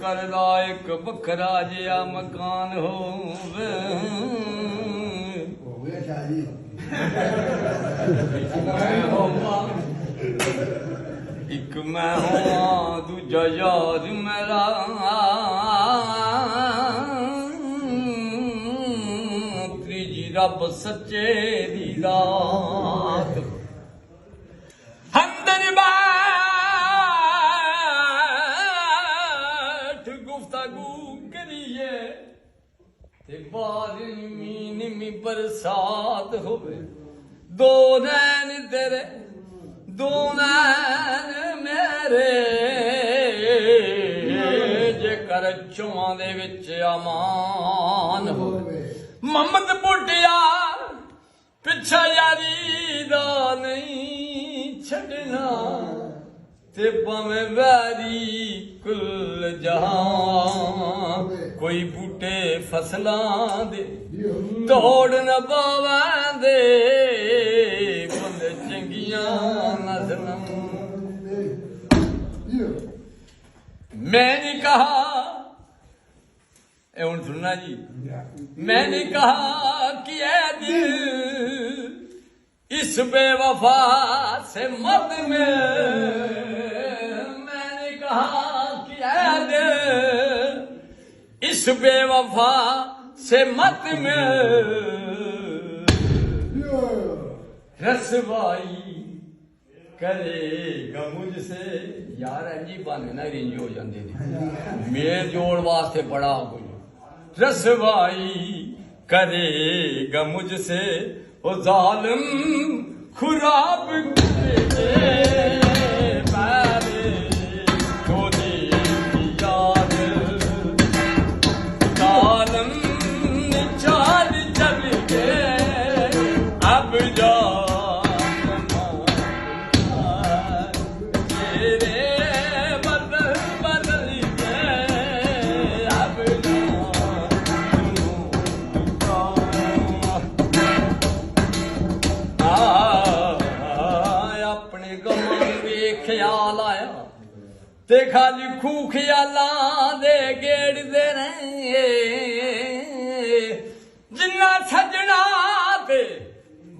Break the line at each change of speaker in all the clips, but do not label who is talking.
करदा एक बखरा जिहा मकान होवे एक मैं होवां दूजा यार मेरा त्रीजी रब सच्चे दी रात अंदर बैठ गुफ्तगू करिए ते बाहर निमी बरसात होवे दो नैन तेरे दो नैन मेरे जेकर चौहां दे विच अमान होवे मोहम्मद बुढ़िया पिछा यारी दा नहीं छड़ना ते भावें वैरी कुल जहां कोई बूटे फसलां दे तोड़ न पावेंदे बंदे चंगियां नस्लां मैंने कहा हुण सुनना जी मैंने कहा कि ऐ दिल इस बेवफा से मत मिल मैंने कहा कि ऐ दिल इस बेवफा से मत मिल रसवाई करेगा मुझसे यार जी बहाने ना रिंज हो जाते मेल जोड़ वास्ते बड़ा कोई रसवाई करेगा मुझसे ओ जालिम खुराब चाल चल के अब जा ख्याल आया ते खाली खू ख्यालां दे गेड़दे रहे जिन्ना सजना ते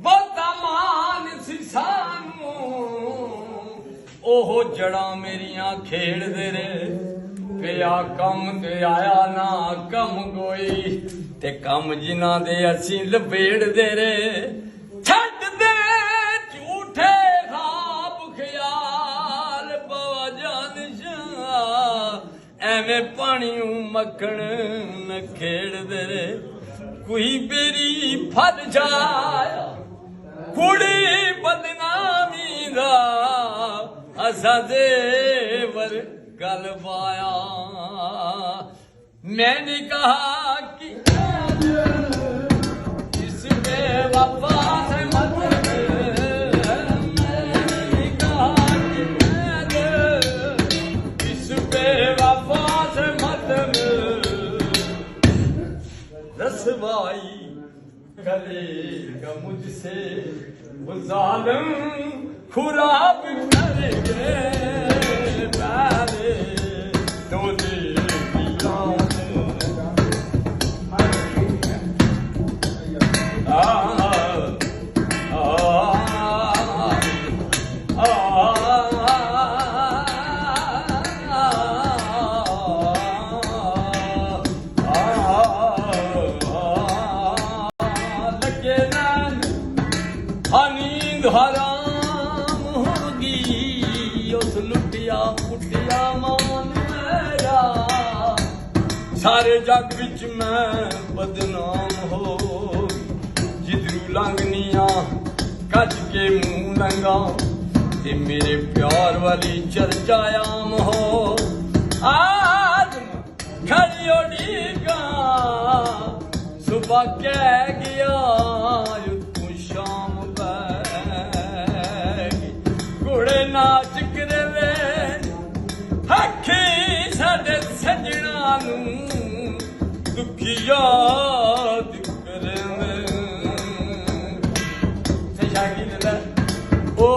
बहुता मान सी सानू ओहो जड़ा मेरियां खेड़दे रहे पिया कम ते आया ना कम कोई ते कम जिन्ना दे असीं लपेड़दे रहे छड्ड दे झूठे एवें पानी मक्खन न खेड़दे रे कोई बेरी फल जाया कुड़ी बदनामी दा असा देवर गल पाया मैंने कहा कि इस बेवफा से मत रसवाई करेगा मुझसे वो जालिम खुराब करेंगे पहले तो नींद हराम होगी उस लुटिया पुटिया मान मेरा सारे जग विच मैं बदनाम हो जिधरू लंघनिया कज के मुंह लंगा ते मेरे प्यार वाली चर्चा आम हो आज खड़ी ओढ़ीगा सुबह कह गया नाच करे हखी साडे सजना दुखी याद करे ओ